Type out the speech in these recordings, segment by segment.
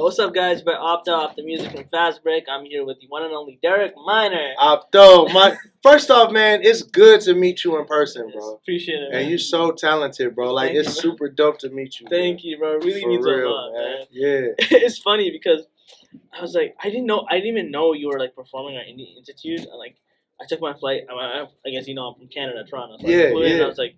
What's up, guys? By Opto, the music from Fazbreak. I'm here with the one and only Derek Miner. Opto, first off, man, it's good to meet you in person, bro. Appreciate it, man. And you're so talented, bro. Like, it's super dope to meet you. Thank you, bro. It really means a lot, man. Yeah. It's funny because I was like, I didn't even know you were like performing at Indie Institute. And like, I took my flight. I guess you know I'm from Canada, Toronto. So I flew in and I was like,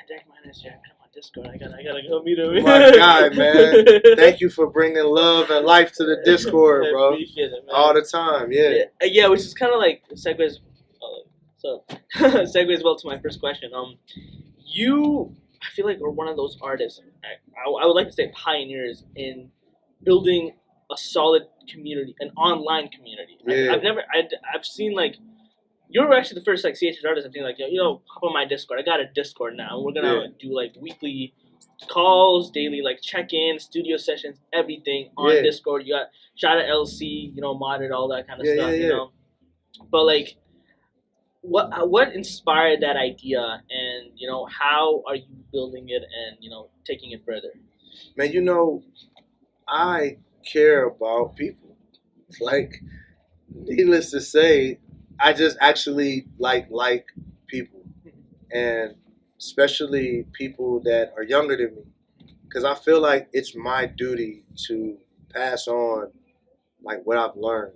Derek Miner's here. Discord. I gotta go meet him. My guy, man. Thank you for bringing love and life to the Discord, bro. I appreciate it, man. All the time, yeah. Which is kind of like segues. Segues well to my first question. You, I feel like, are one of those artists. I would like to say pioneers in building a solid community, an online community. Yeah. I've seen like. You're actually the first like CHH artist I've seen like, hop on my Discord. I got a Discord now. We're gonna do like weekly calls, daily like check-ins, studio sessions, everything on Discord. You got shout out LC, modded all that kind of stuff, you know. But like, what inspired that idea, and how are you building it and taking it further? Man, I care about people. Like, needless to say, I just actually like people, and especially people that are younger than me, because I feel like it's my duty to pass on like what I've learned.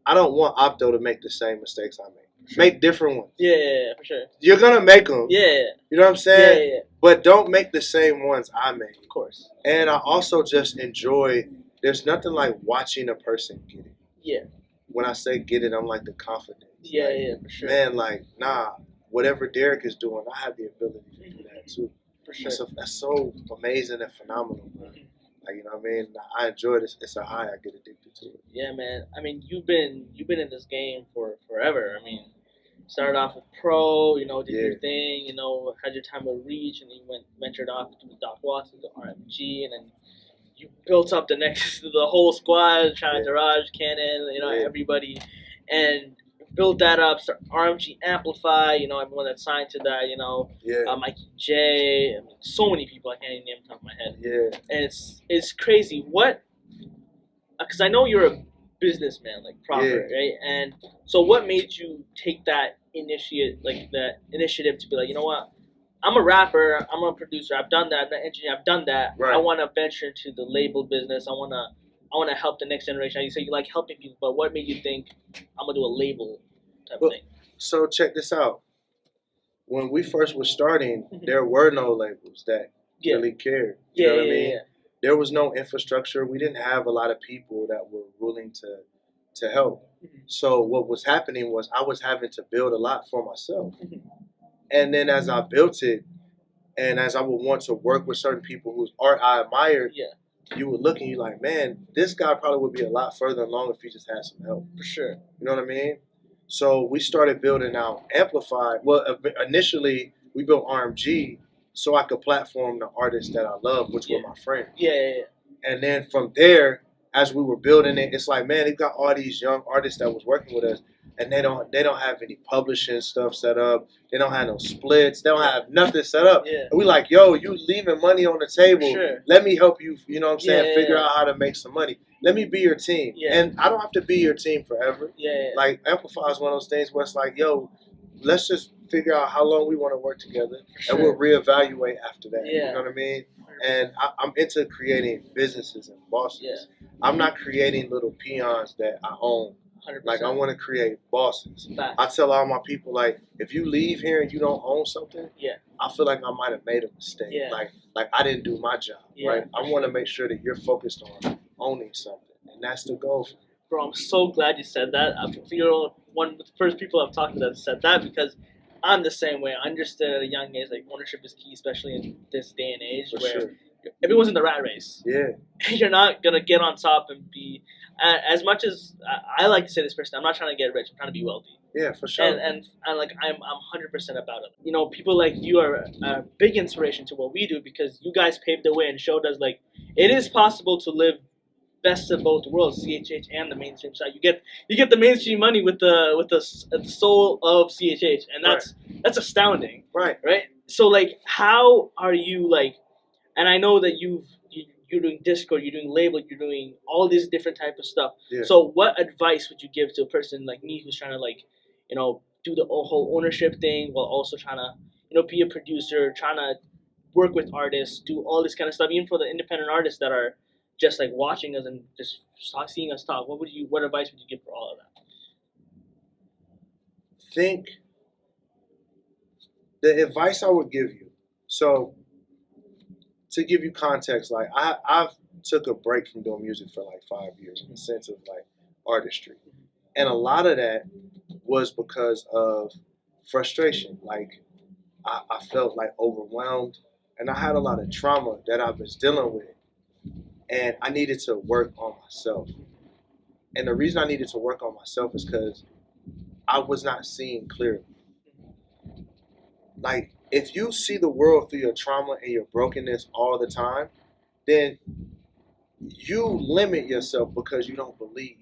I don't want Opto to make the same mistakes I make. Sure. Make different ones. Yeah, for sure. You're gonna make them. Yeah. You know what I'm saying? Yeah. But don't make the same ones I made. Of course. And I also just enjoy. There's nothing like watching a person get it. Yeah. When I say get it, I'm like the confidence. Yeah, like, for sure. Man, like, whatever Derek is doing, I have the ability to do that too. For sure. That's so amazing and phenomenal, man. Like, you know what I mean? I enjoy this. It's a high. I get addicted to it. Yeah, man. I mean, you've been in this game for forever. I mean, started off with Pro, did your thing, had your time with Reach, and then you ventured off to Doc Watson, to RMG, and then you built up the whole squad, China Garage, Cannon, everybody, and build that up. Start RMG Amplify, everyone that signed to that, Mikey J, so many people I can't even name off the top of my head. Yeah. And it's crazy. Because I know you're a businessman, like proper, right? And so what made you take that initiative to be like, you know what? I'm a rapper, I'm a producer, I've done that, I'm an engineer, I've done that. Right. I want to venture into the label business. I want to help the next generation. You say you like helping people, but what made you think I'm going to do a label type of thing? So check this out. When we first were starting, there were no labels that really cared. You know what I mean? Yeah. There was no infrastructure. We didn't have a lot of people that were willing to help. So what was happening was I was having to build a lot for myself. And then as I built it, and as I would want to work with certain people whose art I admired, you would look and you're like, man, this guy probably would be a lot further along if he just had some help. For sure. You know what I mean? So we started building out Amplify. Well, initially we built RMG so I could platform the artists that I love, which were my friends. Yeah. And then from there, as we were building it, it's like, man, they've got all these young artists that was working with us, and they don't have any publishing stuff set up. They don't have no splits. They don't have nothing set up. Yeah. And we like, yo, you leaving money on the table. Sure. Let me help you, you know what I'm saying, figure out how to make some money. Let me be your team. Yeah. And I don't have to be your team forever. Yeah. Like, Amplify is one of those things where it's like, yo, let's just figure out how long we want to work together, and we'll reevaluate after that. Yeah. You know what I mean? And I'm into creating businesses and bosses. Yeah. I'm not creating little peons that I own. 100%. Like, I want to create bosses. Fact. I tell all my people, like, if you leave here and you don't own something, I feel like I might have made a mistake. Yeah. Like I didn't do my job, right? I want to make sure that you're focused on owning something, and that's the goal. Bro, I'm so glad you said that. You're one of the first people I've talked to that said that, because I'm the same way. I understood at a young age, like, ownership is key, especially in this day and age where everyone's in the rat race. Yeah. You're not going to get on top and be, as much as I like to say this person, I'm not trying to get rich, I'm trying to be wealthy. Yeah, for sure. And like, I'm 100% about it. People like you are a big inspiration to what we do, because you guys paved the way and showed us, like, it is possible to live best of both worlds, CHH and the mainstream side. You get the mainstream money with the soul of CHH, and that's astounding. Right. So like, how are you, like, and I know that you you're doing Discord, you're doing label, you're doing all this different type of stuff. Yeah. So what advice would you give to a person like me who's trying to like, do the whole ownership thing while also trying to, be a producer, trying to work with artists, do all this kind of stuff, even for the independent artists that are just like watching us and just seeing us talk. What advice would you give for all of that? Think the advice I would give you. So to give you context, like I've took a break from doing music for like 5 years in the sense of like artistry. And a lot of that was because of frustration. Like I felt like overwhelmed and I had a lot of trauma that I was dealing with. And I needed to work on myself. And the reason I needed to work on myself is because I was not seeing clearly. Like, if you see the world through your trauma and your brokenness all the time, then you limit yourself because you don't believe.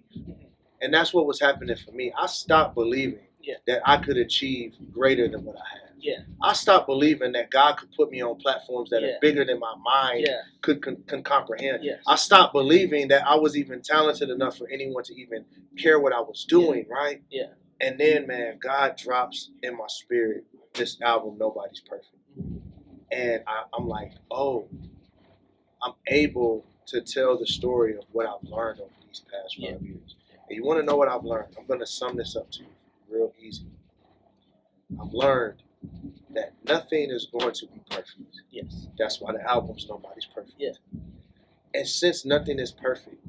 And that's what was happening for me. I stopped believing that I could achieve greater than what I had. Yeah. I stopped believing that God could put me on platforms that are bigger than my mind can comprehend. Yes. I stopped believing that I was even talented enough for anyone to even care what I was doing, right? Yeah. And then, man, God drops in my spirit this album, Nobody's Perfect. And I'm like, oh, I'm able to tell the story of what I've learned over these past 5 years. And you want to know what I've learned? I'm going to sum this up to you real easy. I've learned that nothing is going to be perfect. Yes. That's why the album's Nobody's Perfect. Yeah. And since nothing is perfect,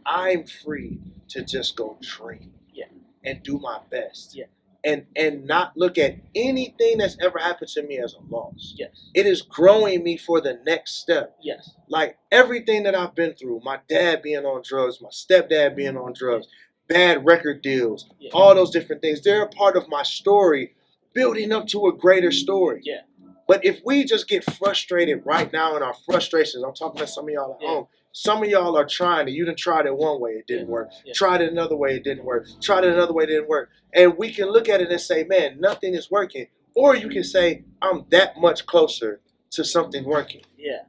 I'm free to just go dream. Yeah. And do my best. Yeah. And not look at anything that's ever happened to me as a loss. Yes. It is growing me for the next step. Yes. Like everything that I've been through, my dad being on drugs, my stepdad being on drugs, bad record deals, all those different things, they're a part of my story building up to a greater story. Yeah. But if we just get frustrated right now in our frustrations, I'm talking to some of y'all at home. Some of y'all are trying it. You done tried it one way, it didn't work. Yeah. Tried it another way, it didn't work. Tried it another way, it didn't work. And we can look at it and say, man, nothing is working. Or you can say, I'm that much closer to something working. Yeah.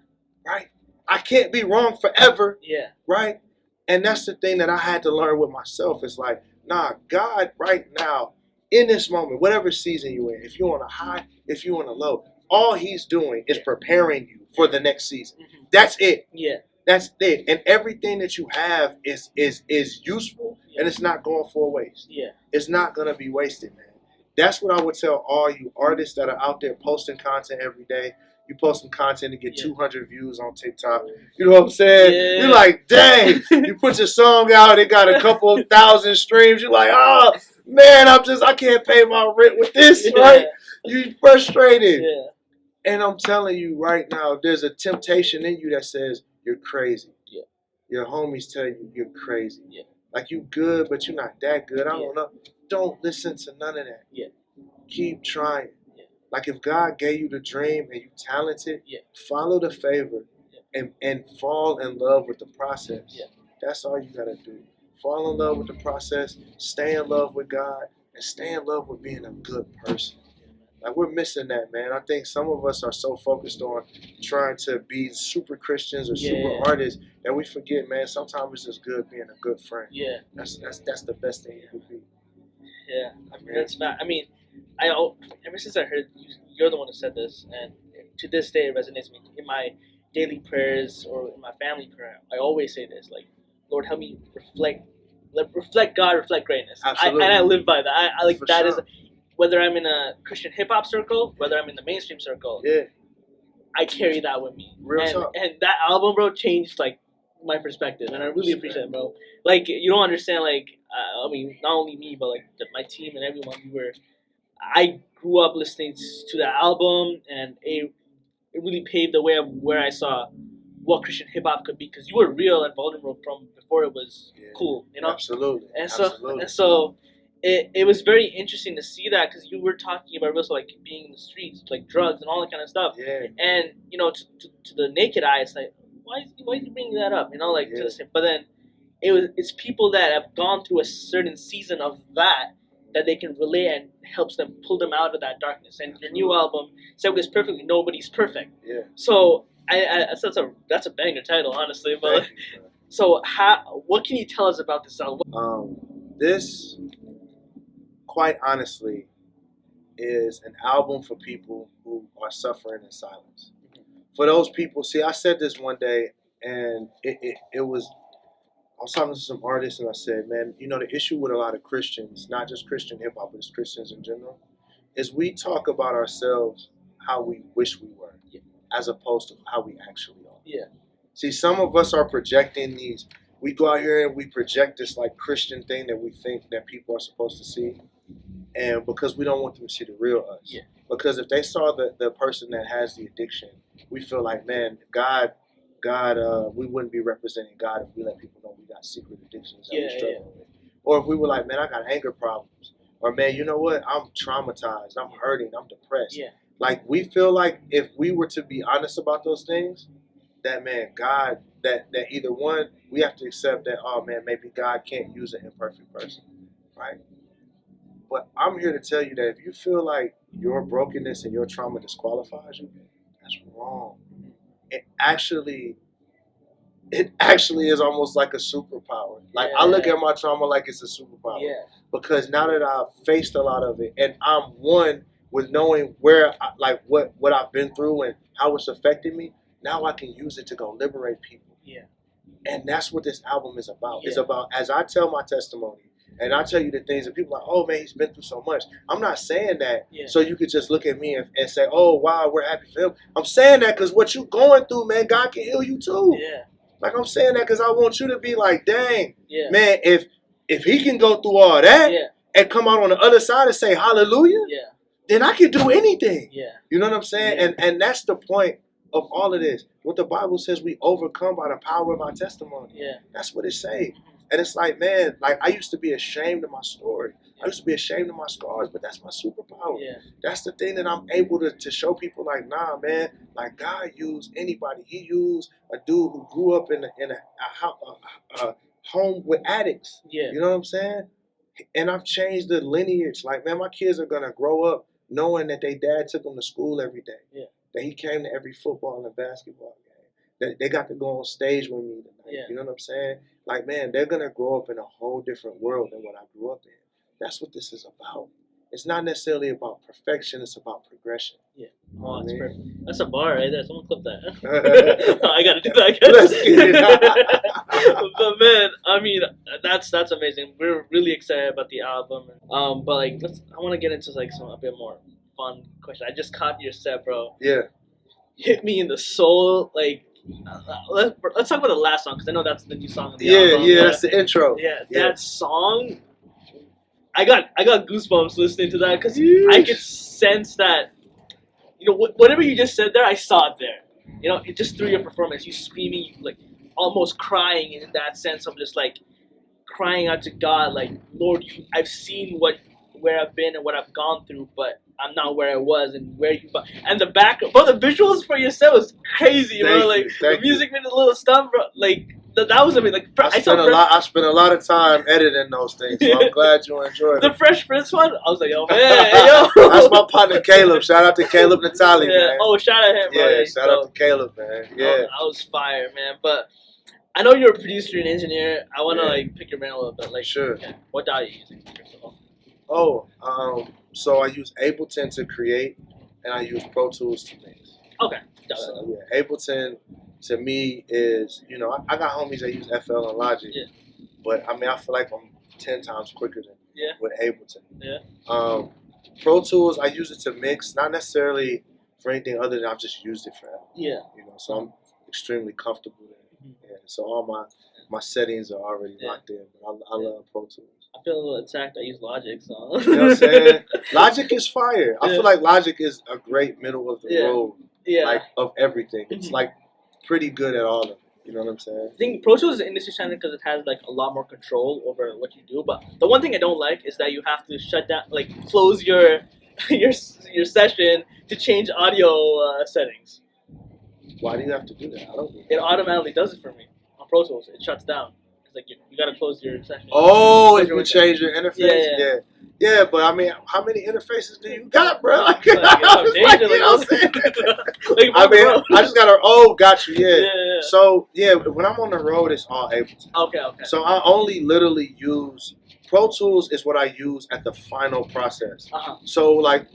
Right? I can't be wrong forever. Yeah. Right? And that's the thing that I had to learn with myself. It's like, nah, God right now, in this moment, whatever season you're in, if you're on a high, if you're on a low, all he's doing is preparing you for the next season. Mm-hmm. That's it. Yeah. That's it. And everything that you have is useful and it's not going for waste. Yeah. It's not going to be wasted, man. That's what I would tell all you artists that are out there posting content every day. You post some content to get 200 views on TikTok. You know what I'm saying? Yeah. You're like, dang, you put your song out, it got a couple thousand streams. You're like, oh, man, I can't pay my rent with this, right? You're frustrated. Yeah. And I'm telling you right now, there's a temptation in you that says, you're crazy. Yeah. Your homies tell you you're crazy. Yeah. Like you good, but you're not that good. I don't know. Don't listen to none of that. Yeah. Keep trying. Yeah. Like if God gave you the dream and you talented, follow the favor and fall in love with the process. Yeah. That's all you gotta do. Fall in love with the process, stay in love with God, and stay in love with being a good person. Like we're missing that, man. I think some of us are so focused on trying to be super Christians or super artists that we forget, man. Sometimes it's just good being a good friend. Yeah, that's the best thing you could be. Yeah, I mean, that's not. I mean, ever since I heard you're the one who said this, and to this day it resonates with me. In my daily prayers or in my family prayer, I always say this: like, Lord, help me reflect God, reflect greatness. Absolutely. And I live by that. I like For that sure. is. Whether I'm in a Christian hip hop circle, whether I'm in the mainstream circle, I carry that with me. And that album, bro, changed like my perspective, and I really appreciate it, bro. Like you don't understand, like I mean, not only me, but like my team and everyone. I grew up listening to that album, and it really paved the way of where I saw what Christian hip hop could be, because you were real and vulnerable from before it was cool, you know. Absolutely. And so. It was very interesting to see that, because you were talking about also like being in the streets, like drugs and all that kind of stuff. Yeah. And you know, to the naked eye, it's like, why is he bringing that up? You know, like to the same. But then it's people that have gone through a certain season of that they can relate and helps them pull them out of that darkness. And your new album, Said This Perfectly, Nobody's Perfect. Yeah. So That's a banger title, honestly. But so what can you tell us about this album? This, quite honestly, is an album for people who are suffering in silence. For those people, see, I said this one day, and it was, I was talking to some artists, and I said, man, the issue with a lot of Christians, not just Christian hip hop, but just Christians in general, is we talk about ourselves how we wish we were, as opposed to how we actually are. Yeah. See, some of us are projecting these. We go out here and we project this like Christian thing that we think that people are supposed to see, and because we don't want them to see the real us. Yeah. Because if they saw the person that has the addiction, we feel like, man, God, we wouldn't be representing God if we let people know we got secret addictions that we're struggling with. Or if we were like, man, I got anger problems. Or, man, you know what? I'm traumatized. I'm hurting. I'm depressed. Yeah. Like, we feel like if we were to be honest about those things, that, man, God, that either one, we have to accept that, oh, man, maybe God can't use an imperfect person, right? But I'm here to tell you that if you feel like your brokenness and your trauma disqualifies you, that's wrong. It actually is almost like a superpower. Like, I look at my trauma like it's a superpower. Yeah. Because now that I've faced a lot of it, and I'm one with knowing where, what I've been through and how it's affected me, now I can use it to go liberate people. Yeah. And that's what this album is about. Yeah. It's about, as I tell my testimony, and I tell you the things that people are like, oh man, he's been through so much. I'm not saying that so you could just look at me and say, oh wow, we're happy for him. I'm saying that because what you're going through, man, God can heal you too. Yeah. Like, I'm saying that because I want you to be like, dang, man, if he can go through all that and come out on the other side and say hallelujah, then I can do anything. Yeah. You know what I'm saying? Yeah. And that's the point of all of this. What the Bible says, we overcome by the power of our testimony. Yeah. That's what it says. And it's like, man, like, I used to be ashamed of my story. I used to be ashamed of my scars, but that's my superpower. Yeah. That's the thing that I'm able to show people, like, nah, man, like, God used anybody. He used a dude who grew up in a home with addicts. Yeah. You know what I'm saying? And I've changed the lineage. Like, man, my kids are going to grow up knowing that their dad took them to school every day. Yeah. That he came to every football and basketball game. That they got to go on stage with me tonight. Yeah. You know what I'm saying? Like, man, they're going to grow up in a whole different world than what I grew up in. That's what this is about. It's not necessarily about perfection. It's about progression. Yeah. Oh, that's perfect. That's a bar right there. Someone clip that. I got to do that again. Let's get it. But, man, I mean, that's amazing. We're really excited about the album. But, like, I want to get into, like, a bit more fun question. I just caught your set, bro. Yeah. Hit me in the soul, like. Let's talk about the last song because I know that's the new song of the album. Yeah, that's the intro. Yeah, that song. I got goosebumps listening to that because I could sense that. You know, whatever you just said there, I saw it there. You know, it just through your performance, you screaming, you like almost crying in that sense of just like crying out to God, like, Lord, I've seen where I've been and what I've gone through, but I'm not where I was and where you. And the the visuals for your set was crazy, bro. Like the music made a little stuff, bro. Like that was amazing. Like I spent a lot of time editing those things. So I'm glad you enjoyed it. The Fresh Prince one, I was like, yo, man, yo. That's my partner Caleb. Shout out to Caleb Natali, man. Oh, shout out him, bro. Yeah, shout out to Caleb, man. Yeah, I was fire, man. But I know you're a producer and engineer. I want to like pick your brain a little bit. Like, sure. Okay, what DAW are you using first of all? So I use Ableton to create, and I use Pro Tools to mix. Okay. So yeah, Ableton to me is, you know, I got homies that use FL and Logic, but I mean, I feel like I'm 10 times quicker than with Ableton. Yeah. Pro Tools, I use it to mix, not necessarily for anything other than I've just used it forever. Yeah. You know, so I'm extremely comfortable there. Mm-hmm. Yeah. So all my settings are already locked in, but I love Pro Tools. I feel a little attacked. I use Logic, so. You know what I'm saying? Logic is fire. I feel like Logic is a great middle of the road, like, of everything. It's like pretty good at all of it. You know what I'm saying? I think Pro Tools is industry standard because it has like a lot more control over what you do. But the one thing I don't like is that you have to shut down, like close your session to change audio settings. Why do you have to do that? I don't. It automatically does it for me on Pro Tools. It shuts down. Like you gotta close your session. Oh, if you change your interface, Yeah, but I mean, how many interfaces do you got, bro? Like, you know what I'm saying? I mean, I just got her. Oh, got you. Yeah. Yeah. So yeah, when I'm on the road, it's all Ableton. Okay. So I only literally use Pro Tools is what I use at the final process. So like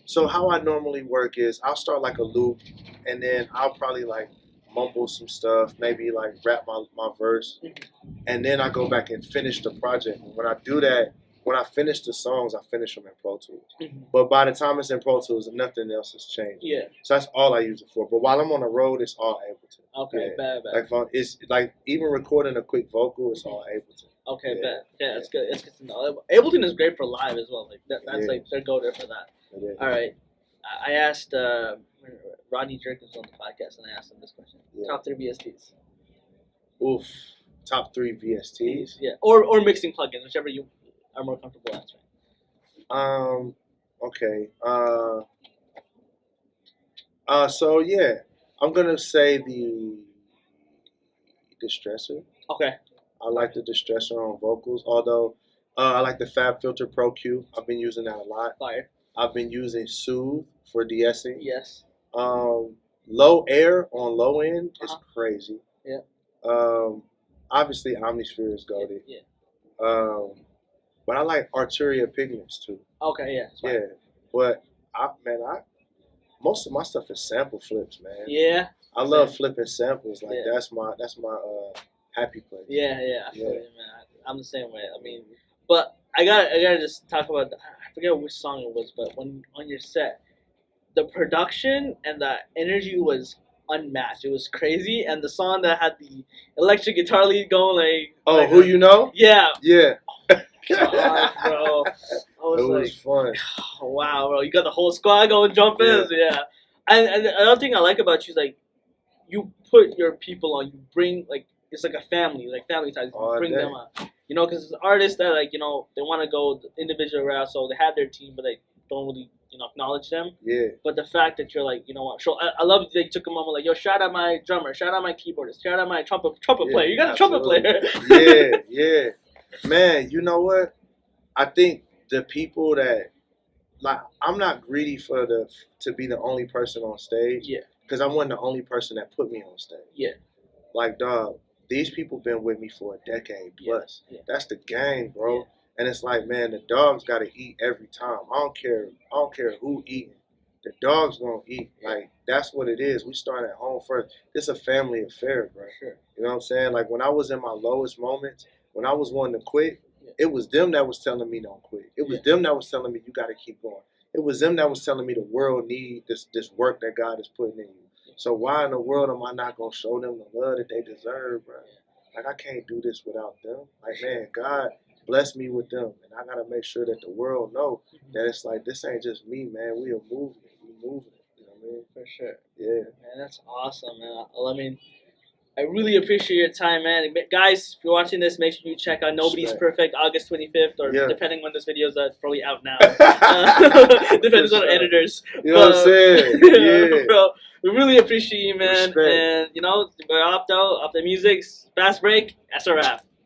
so how I normally work is I'll start like a loop, and then I'll probably like mumble some stuff, maybe like rap my verse, and then I go back and finish the project. And when I do that, when I finish the songs, I finish them in Pro Tools. But by the time it's in Pro Tools, nothing else has changed. Yeah. So that's all I use it for. But while I'm on the road, it's all Ableton. Okay, bad. Like it's like even recording a quick vocal, it's all Ableton. Okay, bad. Yeah, that's good. That's good to know. Ableton is great for live as well. Like that's like they're go there for that. All right. I asked Rodney Jerkins on the podcast, and I asked him this question: top 3 VSTs. Oof. Top 3 VSTs. Yeah, or mixing plugins, whichever you are more comfortable answering. Okay. So yeah, I'm gonna say the Distressor. Okay. I like the Distressor on vocals, although I like the Fab Filter Pro Q. I've been using that a lot. Fire. I've been using Soothe for de-essing. Yes. Low Air on low end is crazy. Yeah. Obviously Omnisphere is goated. Yeah. But I like Arturia Pigments too. Okay, yeah. Yeah. But most of my stuff is sample flips, man. Yeah. I love flipping samples. Like that's my happy place. Yeah. I feel you, man. I'm the same way. I mean, but I gotta just talk about I forget which song it was, but when on your set, the production and the energy was unmatched. It was crazy, and the song that had the electric guitar lead going like. Oh, like who you know? Yeah. Yeah. God, bro. It was fun. Oh, wow, bro. You got the whole squad going jumping. Yeah. And another thing I like about you is like you put your people on. You bring like it's like a family, like family ties. You bring them on. You know, because artists that like they want to go the individual route, so they have their team, but they don't really acknowledge them. Yeah. But the fact that you're like what, so I love that you took a moment like yo, shout out my drummer, shout out my keyboardist, shout out my trumpet player. You got a trumpet player. Yeah. Man, you know what? I think the people that like I'm not greedy to be the only person on stage. Yeah. Because I wasn't the only person that put me on stage. Yeah. Like dog, these people been with me for a decade plus. Yeah. That's the game, bro. Yeah. And it's like, man, the dogs gotta eat every time. I don't care who eating. The dog's gonna eat. Like that's what it is. We start at home first. It's a family affair, bro. Sure. You know what I'm saying? Like when I was in my lowest moments, when I was wanting to quit, it was them that was telling me don't quit. It was them that was telling me you got to keep going. It was them that was telling me the world need this work that God is putting in you. So why in the world am I not going to show them the love that they deserve, bro? Like I can't do this without them. Like, man, God bless me with them. And I got to make sure that the world know that it's like, this ain't just me, man. We are moving it. We moving it. You know what I mean? For sure. Yeah. Man, that's awesome, man. I mean, I really appreciate your time, man. Guys, if you're watching this, make sure you check out Nobody's Perfect, August 25th, or depending when this video is probably out now. Depends on editors. You know what I'm saying? Yeah. Bro, we really appreciate you, man. Respect. And, Opto Music, Fazbreak, that's a wrap.